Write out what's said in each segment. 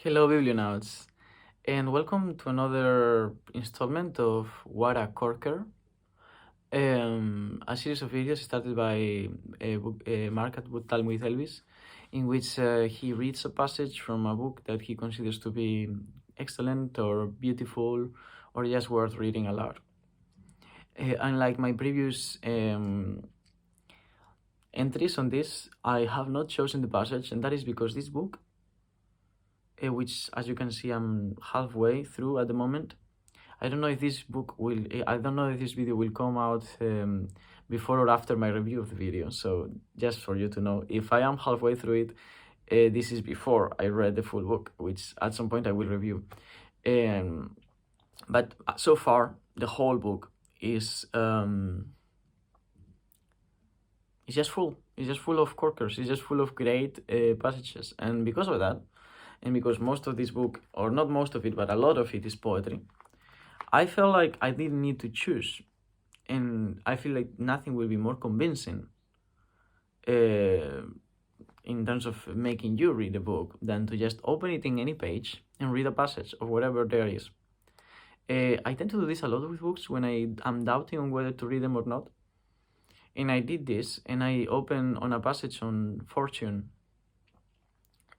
Hello, Biblionauts, and welcome to another installment of What a Corker, a series of videos started by Mark at Book Time with Elvis, in which he reads a passage from a book that he considers to be excellent or beautiful or just worth reading aloud. Unlike my previous entries on this, I have not chosen the passage, and that is because this book, which as you can see I'm halfway through at the moment. I don't know if this video will come out before or after my review of the video. So just for you to know, if I am halfway through it, this is before I read the full book, which at some point I will review. But so far, the whole book is it's just full. It's just full of corkers. It's just full of great passages, and because of that, and because most of this book, or not most of it, but a lot of it is poetry, I felt like I didn't need to choose. And I feel like nothing will be more convincing in terms of making you read a book than to just open it in any page and read a passage of whatever there is. I tend to do this a lot with books when I am doubting on whether to read them or not. And I did this, and I opened on a passage on Fortune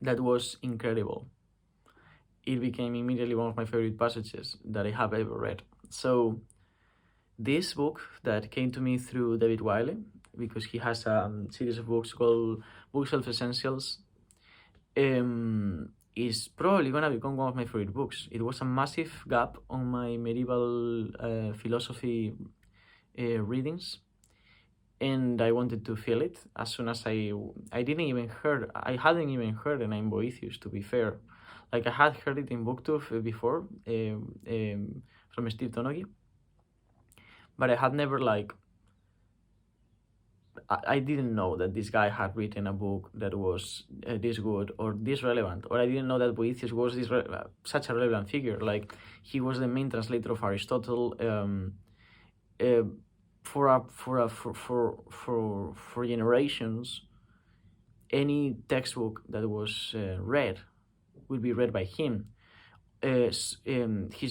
that was incredible. It became immediately one of my favorite passages that I have ever read. So this book that came to me through David Wiley, because he has a series of books called Bookshelf Essentials, is probably going to become one of my favorite books. It was a massive gap on my medieval philosophy readings, and I wanted to fill it as soon as I hadn't even heard the name Boethius, to be fair. Like, I had heard it in BookTube before from Steve Tonogi, but I had never I didn't know that this guy had written a book that was this good or this relevant, or I didn't know that Boethius was such a relevant figure. Like, he was the main translator of Aristotle for generations. Any textbook that was read would be read by him. His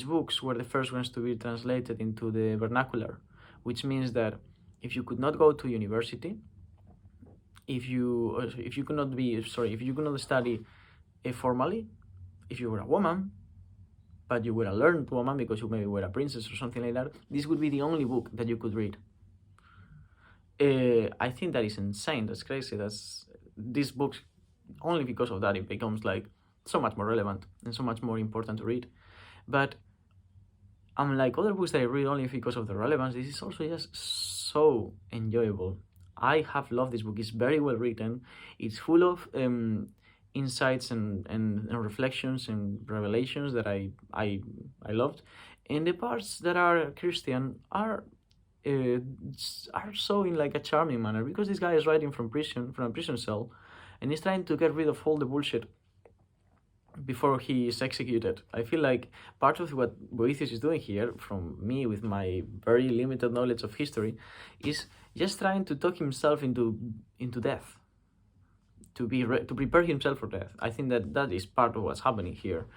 books were the first ones to be translated into the vernacular, which means that if you could not go to university, if you could not study formally, if you were a woman, but you were a learned woman because you maybe were a princess or something like that, this would be the only book that you could read. I think that is insane. That's crazy. These books, only because of that, it becomes like so much more relevant and so much more important to read. But unlike other books that I read only because of the relevance, this is also just so enjoyable. I have loved this book. It's very well written. It's full of insights and reflections and revelations that I loved. And the parts that are Christian are so in like a charming manner, because this guy is writing from a prison cell, and he's trying to get rid of all the bullshit before he is executed. I feel like part of what Boethius is doing here, from me with my very limited knowledge of history, is just trying to talk himself into death, to prepare himself for death. I think that is part of what's happening here.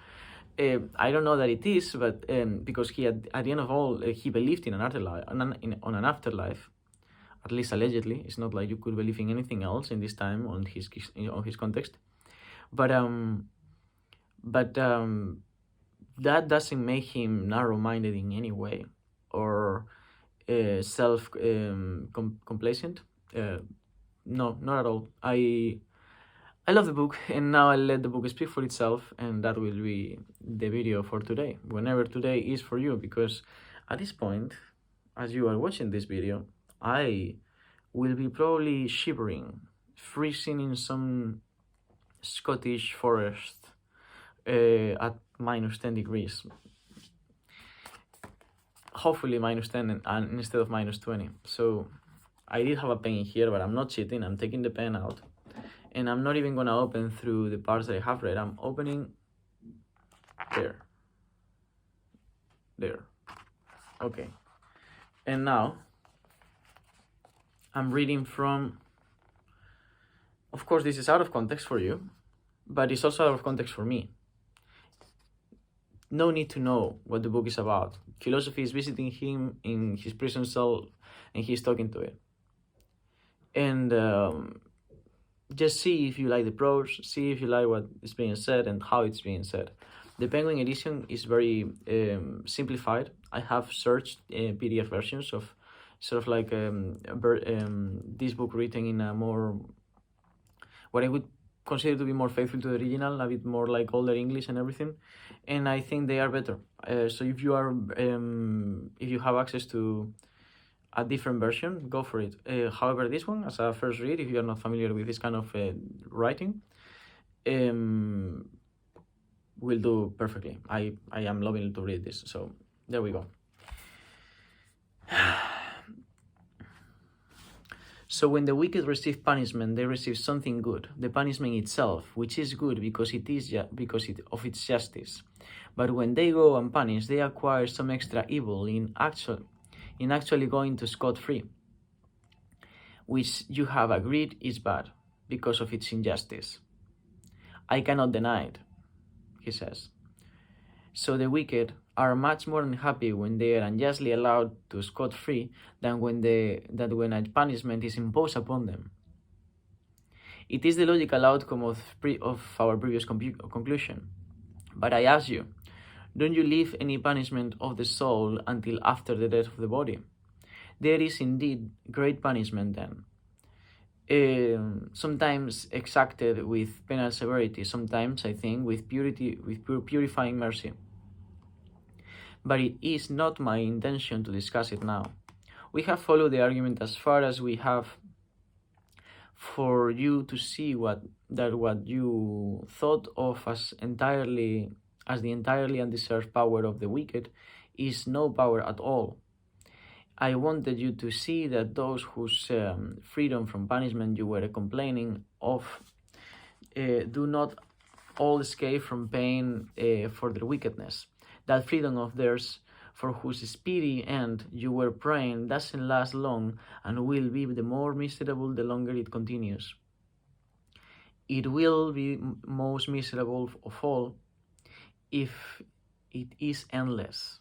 I don't know that it is, but because he at the end of all, he believed in an afterlife, on an afterlife, at least allegedly. It's not like you could believe in anything else in this time on his context, but that doesn't make him narrow-minded in any way or complacent. No, not at all. I love the book, and now I'll let the book speak for itself, and that will be the video for today, whenever today is for you, because at this point, as you are watching this video, I will be probably shivering, freezing in some Scottish forest at minus 10 degrees. Hopefully minus 10 and instead of minus 20. So I did have a pen in here, but I'm not cheating. I'm taking the pen out, and I'm not even going to open through the parts that I have read. I'm opening there. Okay. And now I'm reading from, of course, this is out of context for you, but it's also out of context for me. no need to know what the book is about. Philosophy is visiting him in his prison cell, and he's talking to it. And just see if you like the prose, see if you like what is being said and how it's being said. The Penguin edition is very simplified. I have searched PDF versions of sort of like this book written in a more, what I would consider to be more faithful to the original, a bit more like older English and everything, and I think they are better. So if you are if you have access to a different version, go for it. However, this one, as a first read, if you are not familiar with this kind of writing, will do perfectly. I am loving to read this, so there we go. So when the wicked receive punishment, they receive something good, the punishment itself, which is good because of its justice. But when they go unpunished, they acquire some extra evil in actually going to scot-free, which you have agreed is bad because of its injustice. I cannot deny it, he says. So the wicked are much more unhappy when they are unjustly allowed to scot-free than when a punishment is imposed upon them. It is the logical outcome of our previous conclusion. But I ask you, don't you leave any punishment of the soul until after the death of the body? There is indeed great punishment then. Sometimes exacted with penal severity, sometimes, I think, with purifying mercy. But it is not my intention to discuss it now. We have followed the argument as far as we have for you to see what you thought of as the entirely undeserved power of the wicked is no power at all. I wanted you to see that those whose freedom from punishment you were complaining of do not all escape from pain for their wickedness. That freedom of theirs, for whose speedy end you were praying, doesn't last long and will be the more miserable the longer it continues. It will be most miserable of all if it is endless.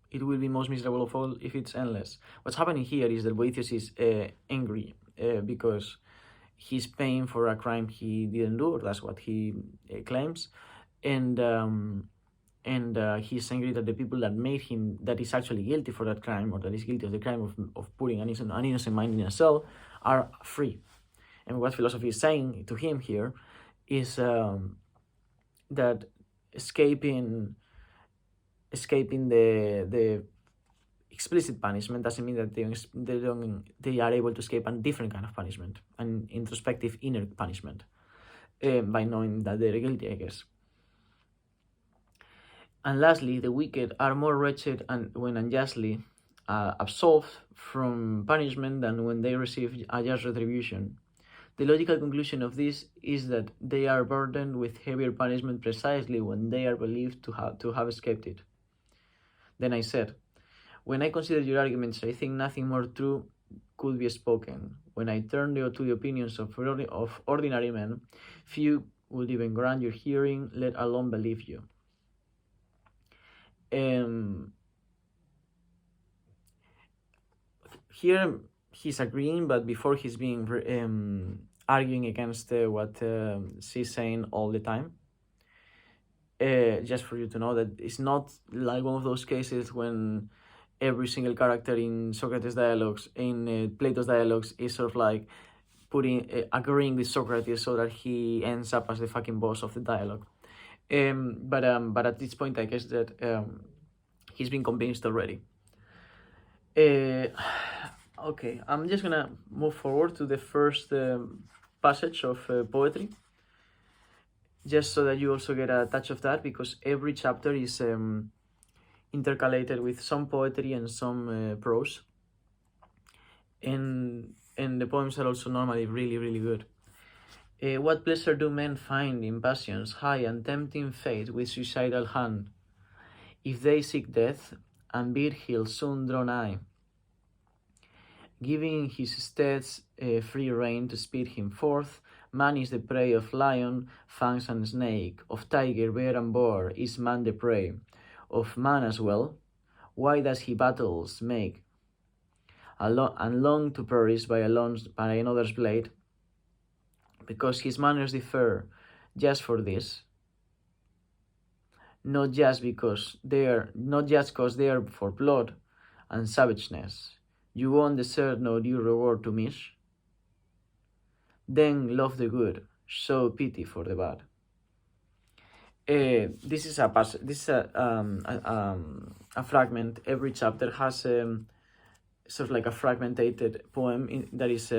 It will be most miserable of all if it's endless. What's happening here is that Boethius is angry because he's paying for a crime he didn't do, or that's what he claims, and he's angry that the people that made him, that is actually guilty for that crime, or that is guilty of the crime of putting an innocent mind in a cell, are free. And what philosophy is saying to him here is that escaping the explicit punishment doesn't mean that they are able to escape a different kind of punishment, an introspective inner punishment, by knowing that they're guilty, I guess. And lastly, the wicked are more wretched when unjustly absolved from punishment than when they receive a just retribution. The logical conclusion of this is that they are burdened with heavier punishment precisely when they are believed to have escaped it. Then I said, when I consider your arguments, I think nothing more true could be spoken. When I turn to the opinions of ordinary men, few would even grant your hearing, let alone believe you. Here he's agreeing, but before he's being arguing against what she's saying all the time. Just for you to know that it's not like one of those cases when every single character in Socrates' dialogues, in Plato's dialogues, is sort of like agreeing with Socrates so that he ends up as the fucking boss of the dialogue. But at this point, I guess that he's been convinced already. Okay, I'm just gonna move forward to the first passage of poetry, just so that you also get a touch of that, because every chapter is intercalated with some poetry and some prose, and the poems are also normally really, really good. What pleasure do men find in passion's high and tempting fate with suicidal hand? If they seek death, and bid he'll soon draw nigh, giving his steeds free rein to speed him forth, Man is the prey of lion, fangs and snake, of tiger, bear and boar is man the prey, of man as well. Why does he battles make, and long to perish by another's blade? Because his manners differ just for this, not just because they are for blood and savageness. You won't deserve no due reward to miss. Then love the good, show pity for the bad. This is a fragment. Every chapter has sort of like a fragmented poem that is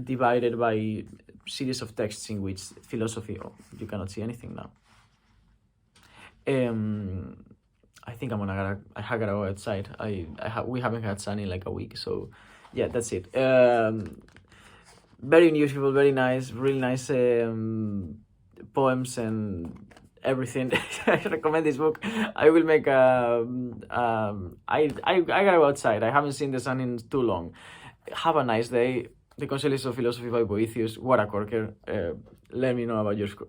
divided by series of texts in which philosophy. Oh, you cannot see anything now. I think I gotta go outside. We haven't had sun in like a week, so yeah, that's it. Very useful, very nice, really nice poems and everything. I recommend this book. I will make I gotta go outside. I haven't seen the sun in too long. Have a nice day. The Consolations of Philosophy by Boethius. What a corker. Let me know about your school.